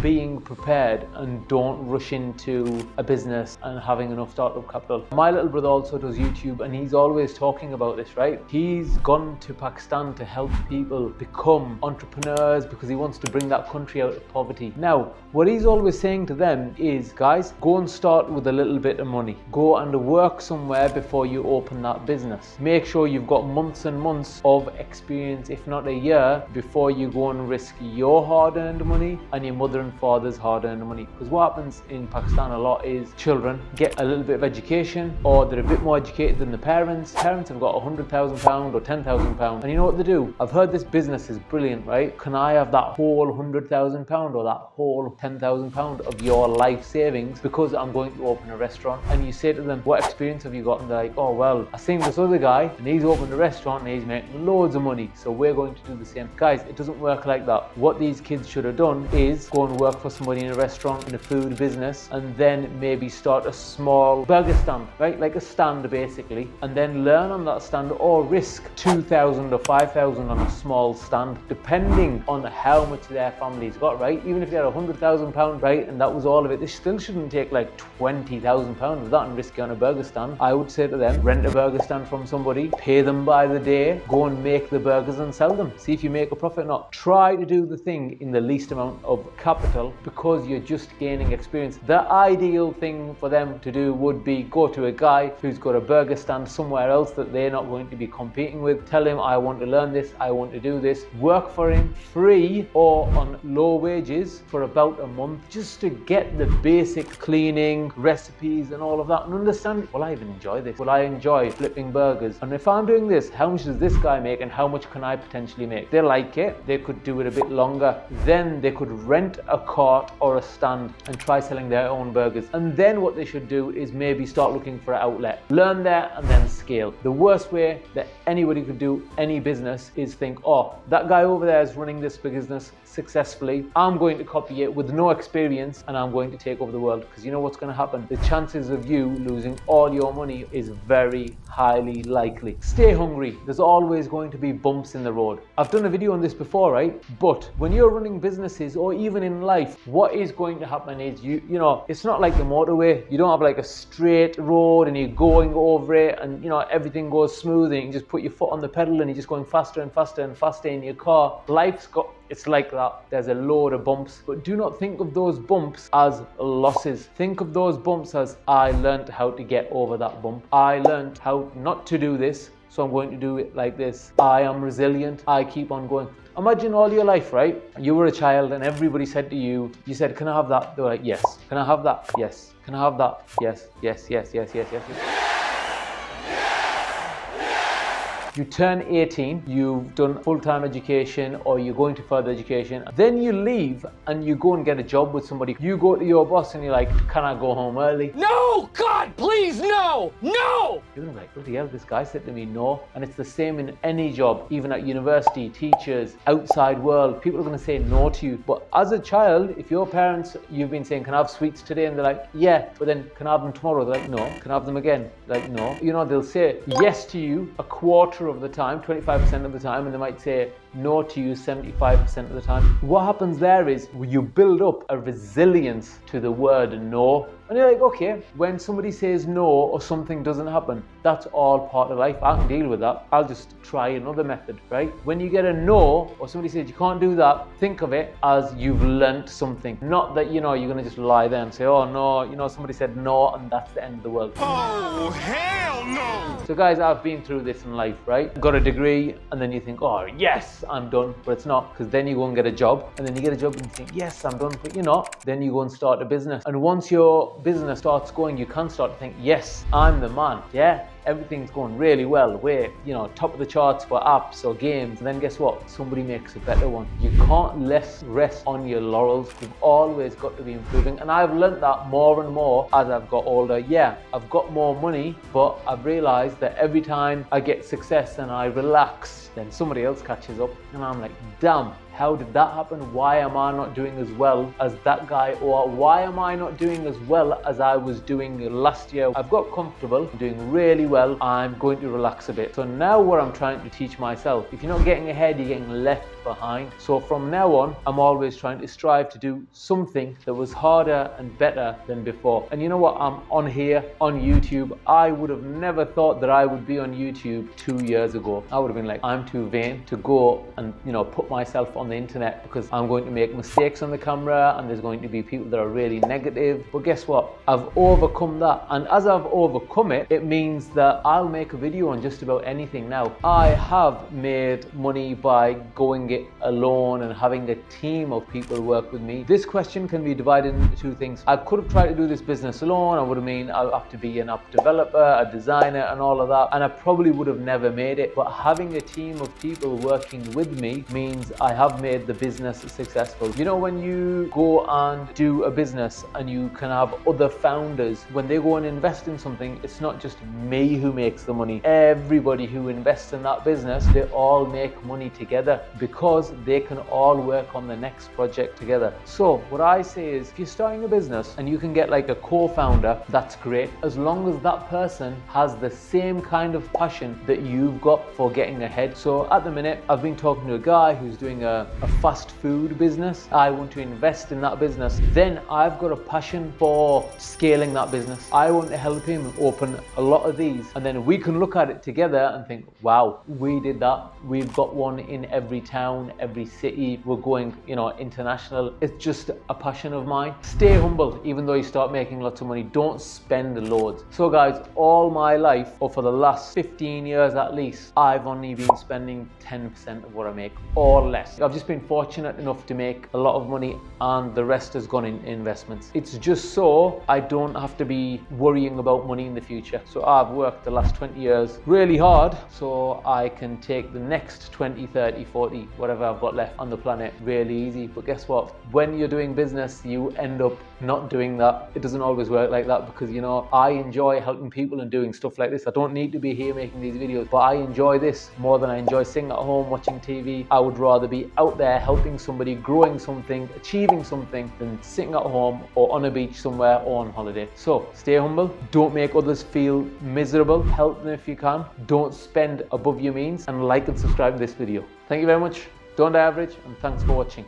being prepared and don't rush into a business and having enough startup capital. My little brother also does YouTube, and he's always talking about this, right? He's gone to Pakistan to help people become entrepreneurs because he wants to bring that country out of poverty. Now, what he's always saying to them is, guys, go and start with a little bit of money. Go and work somewhere before you open that business. Make sure you've got months and months of experience, if not a year, before you go and risk your hard-earned money and your mother and father's hard-earned money. Because what happens in Pakistan a lot is children get a little bit of education, or they're a bit more educated than the parents. Parents have got £100,000 or £10,000, and you know what they do? I've heard this business is brilliant, right? Can I have that whole £100,000 or that whole £10,000 of your life savings because I'm going to open a restaurant? And you say to them, what experience have you got? And they're like, oh well, I seen this other guy and he's opened a restaurant and he's making loads of money, so we're going to do the same. Guys, it doesn't work like that. What these kids should have done is go and work for somebody in a restaurant, in a food business, and then maybe start a small burger stand, right? Like a stand basically, and then learn on that stand, or risk 2,000 or 5,000 on a small stand, depending on how much their family's got, right? Even if they're £100,000, right, and that was all of it, they still shouldn't take like £20,000 of that and risk it on a burger stand. I would say to them, rent a burger stand from somebody, pay them by the day, go and make the burgers and sell them. See if you make a profit or not. Try to do the thing in the least amount of capital because you're just gaining experience. The ideal thing for them to do would be go to a guy who's got a burger stand somewhere else that they're not going to be competing with. Tell him, I want to learn this, I want to do this. Work for him free or on low wages for about a month just to get the basic cleaning, recipes and all of that, and understand, will I even enjoy this? Will I enjoy flipping burgers? And if I'm doing this, how much does this guy make and how much can I potentially make? They like it, they could do it a bit longer, then they could rent a cart or a stand and try selling their own burgers. And then what they should do is maybe start looking for an outlet. Learn there and then scale. The worst way that anybody could do any business is think, oh, that guy over there is running this business successfully, I'm going to copy it with no experience and I'm going to take over the world. Because you know what's going to happen? The chances of you losing all your money is very highly likely. Stay hungry. There's always going to be bumps in the road. I've done a video on this before, right? But when you're running businesses or even in life, what is going to happen is you know, it's not like the motorway. You don't have like a straight road and you're going over it and you know everything goes smooth and you can just put your foot on the pedal and you're just going faster and faster and faster in your car. It's like that. There's a load of bumps, but do not think of those bumps as losses. Think of those bumps as, I learned how to get over that bump. I learned how not to do this, so I'm going to do it like this. I am resilient. I keep on going. Imagine all your life, right? You were a child and everybody said to you, you said, can I have that? They were like, yes. Can I have that? Yes. Can I have that? Yes, yes, yes, yes, yes, yes, yes. You turn 18, you've done full-time education or you're going to further education, then you leave and you go and get a job with somebody. You go to your boss and you're like, can I go home early? No, God, please, no, no! You're gonna be like, bloody hell, this guy said to me no. And it's the same in any job, even at university, teachers, outside world, people are gonna say no to you. But as a child, if your parents, you've been saying, can I have sweets today? And they're like, yeah, but then can I have them tomorrow? They're like, no. Can I have them again? They're like, no. You know, they'll say yes to you a quarter of the time, 25% of the time, and they might say no to you 75% of the time. What happens there is you build up a resilience to the word no. And you're like, okay, when somebody says no or something doesn't happen, that's all part of life. I can deal with that. I'll just try another method, right? When you get a no or somebody says you can't do that, think of it as you've learnt something. Not that, you know, you're going to just lie there and say, oh no, you know, somebody said no and that's the end of the world. Oh, hell no! So guys, I've been through this in life, right? Got a degree and then you think, oh yes, I'm done. But it's not, because then you go and get a job and then you get a job and you think, yes, I'm done. But you're not. Then you go and start a business. And once your business starts going, you can start to think, yes, I'm the man. Yeah, everything's going really well. We're, you know, top of the charts for apps or games. And then guess what? Somebody makes a better one. You can't rest on your laurels. You've always got to be improving. And I've learned that more and more as I've got older. Yeah, I've got more money, but I've realized that every time I get success and I relax, then somebody else catches up and I'm like, damn, how did that happen? Why am I not doing as well as that guy? Or why am I not doing as well as I was doing last year? I've got comfortable, I'm doing really well, I'm going to relax a bit. So now what I'm trying to teach myself, if you're not getting ahead, you're getting left behind. So from now on, I'm always trying to strive to do something that was harder and better than before. And you know what? I'm on here on YouTube. I would have never thought that I would be on YouTube 2 years ago. I would have been like, I'm too vain to go and, put myself on the internet because I'm going to make mistakes on the camera and there's going to be people that are really negative. But guess what? I've overcome that. And as I've overcome it, it means that I'll make a video on just about anything now. I have made money by going it alone and having a team of people work with me. This question can be divided into two things. I could have tried to do this business alone. I would have mean I have to be an app developer, a designer and all of that, and I probably would have never made it. But having a team of people working with me means I have made the business successful. When you go and do a business and you can have other founders, when they go and invest in something, it's not just me who makes the money. Everybody who invests in that business, they all make money together because they can all work on the next project together. So what I say is, if you're starting a business and you can get like a co-founder, that's great, as long as that person has the same kind of passion that you've got for getting ahead. So at the minute, I've been talking to a guy who's doing a fast food business. I want to invest in that business. Then I've got a passion for scaling that business. I want to help him open a lot of these, and then we can look at it together and think, wow, we did that. We've got one in every town, every city. We're going, international. It's just a passion of mine. Stay humble, even though you start making lots of money. Don't spend loads. So guys, all my life, or for the last 15 years at least, I've only been spending 10% of what I make or less. I've just been fortunate enough to make a lot of money and the rest has gone in investments. It's just so I don't have to be worrying about money in the future. So I've worked the last 20 years really hard so I can take the next 20, 30, 40, whatever I've got left on the planet really easy. But guess what? When you're doing business, you end up not doing that. It doesn't always work like that because, I enjoy helping people and doing stuff like this. I don't need to be here making these videos, but I enjoy this more than I enjoy sitting at home watching TV. I would rather be out there helping somebody, growing something, achieving something than sitting at home or on a beach somewhere or on holiday. So stay humble. Don't make others feel miserable. Help them if you can. Don't spend above your means, and like and subscribe to this video. Thank you very much. Don't die average, and thanks for watching.